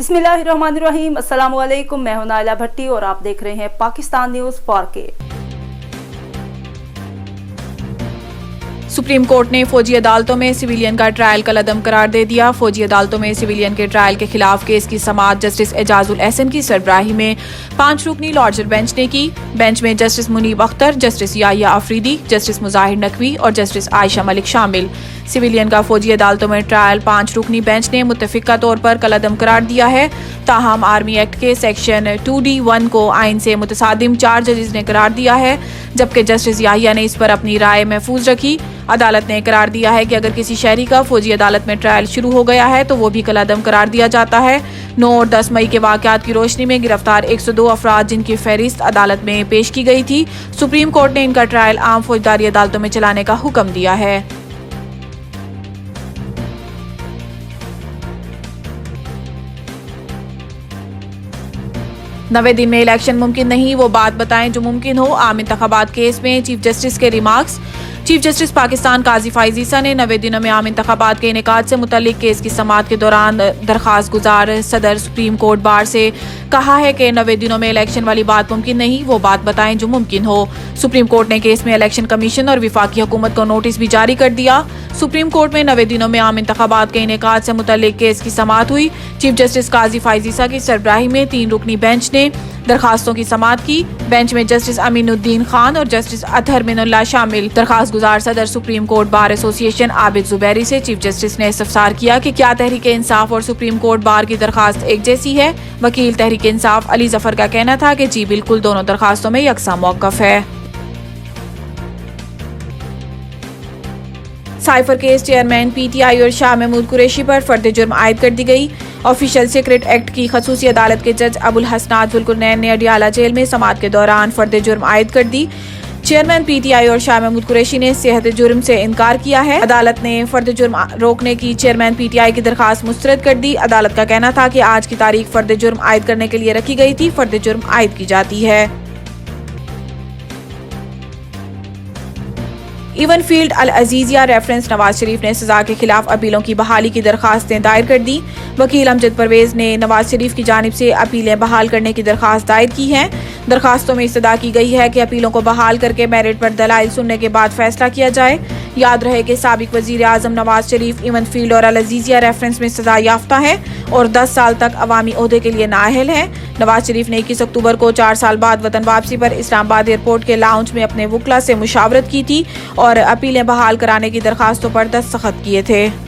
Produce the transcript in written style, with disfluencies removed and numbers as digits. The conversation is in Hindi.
बिस्मिल्लाहिर्रहमानिर्रहीम। अस्सलाम वालेकुम। मैं हूं नाइला भट्टी और आप देख रहे हैं Pakistan news 4K। Supreme court ने फौजी अदालतों में सिविलियन का ट्रायल कलअदम करार दे दिया। फौजी अदालतों में सिविलियन के ट्रायल के खिलाफ केस की समाअत जस्टिस एजाजुल एहसन की सरबराही में 5 रुकनी लॉर्जर बेंच ने की। बेंच में justice Munib Akhtar, justice Yahya Afridi, justice Muzahir Naqvi और जस्टिस आयशा मलिक शामिल। सिविलियन का फौजी अदालतों में ट्रायल 5 रुकनी बेंच ने मुत्तफिका तौर पर कलअदम करार दिया है। ताहम आर्मी एक्ट के सेक्शन 2D1 को आइन से मुतसादिम 4 जजेस ने करार दिया है, जबकि जस्टिस याहिया ने इस पर अपनी राय महफूज रखी। अदालत ने करार दिया है कि अगर किसी शहरी का फौजी अदालत में ट्रायल शुरू हो गया है तो वो भी कलअदम करार दिया जाता है। 9 और 10 मई के वाक़यात की रोशनी में गिरफ्तार 102 अफराद जिनकी फहरिस्त अदालत में पेश की गई थी, सुप्रीम कोर्ट ने इनका ट्रायल आम फौजदारी अदालतों में चलाने का हुक्म दिया है। नवे दिन में इलेक्शन मुमकिन नहीं, वो बात बताएं जो मुमकिन हो। आम इंतखाबात केस में चीफ जस्टिस के रिमार्क्स। चीफ जस्टिस पाकिस्तान काजी फाइज ईसा ने 90 दिनों में आम इंतखाबात के इनेकाद से मुतल्लिक केस की समाअत के दौरान दरखास्त गुजार सदर सुप्रीम कोर्ट बार से कहा है कि 90 दिनों में इलेक्शन वाली बात मुमकिन नहीं, वो बात बताएं जो मुमकिन हो। सुप्रीम कोर्ट ने केस में इलेक्शन कमीशन और विफाकी हुकूमत को नोटिस भी जारी कर दिया। सुप्रीम कोर्ट में 90 दिनों में आम इंतखाबात के इनेकाद से मुतल्लिक केस की समाअत हुई। चीफ जस्टिस काजी फाइज ईसा की सरबराही में 3 रुकनी बेंच ने दरखास्तों की समाअत की। बेंच में जस्टिस अमीनुद्दीन खान और जस्टिस अतहर मिनुल्लाह शामिल। दरखास्त गुजार सदर supreme court bar association Abid Zubairi से चीफ जस्टिस ने इस्तफसार किया कि क्या तहरीक इंसाफ और सुप्रीम कोर्ट बार की दरखास्त एक जैसी है। वकील तहरीक इंसाफ अली जफर का कहना था कि जी बिल्कुल, दोनों दरखास्तों में यकसा मौक़िफ़ है। साइफर केस चेयरमैन PTI और शाह महमूद कुरैशी पर फर्द जुर्म आयद कर दी गई। ऑफिशियल सीक्रेट एक्ट की खसूसी अदालत के जज अबुल हसनात जुल्कुरनैन ने अडियाला जेल में समाअत के दौरान फर्द जुर्म आयद कर दी। चेयरमैन PTI और शाह महमूद कुरैशी ने सेहत जुर्म से इनकार किया है। अदालत ने फर्द जुर्म रोकने की चेयरमैन PTI की दरखास्त मुस्तरद कर दी। अदालत का कहना था कि आज की तारीख फर्द जुर्म आयद करने के लिए रखी गई थी। फर्द जुर्म आयद की जाती है। इवन फील्ड अल अजीजिया रेफरेंस नवाज शरीफ ने सजा के खिलाफ अपीलों की बहाली की दरखास्तें दायर कर दी। वकील अमजद परवेज ने नवाज शरीफ की जानिब से अपीलें बहाल करने की दरखास्त दायर की है। दरखास्तों में इस्तदा की गई है कि अपीलों को बहाल करके मेरिट पर दलाइल सुनने के बाद फैसला किया जाए। याद रहे कि साबिक वजीर आजम नवाज शरीफ इवन फील्ड और अल अजीजिया रेफरेंस में सजा याफ्ता है और 10 साल तक अवामी ओहदे के लिए नाअहल है। नवाज शरीफ ने 21 अक्टूबर को 4 साल बाद वतन वापसी पर इस्लामाबाद एयरपोर्ट के लाउंज में अपने वकला से मुशावरत की थी और अपीलें बहाल कराने की दरखास्तों पर दस्तखत किए थे।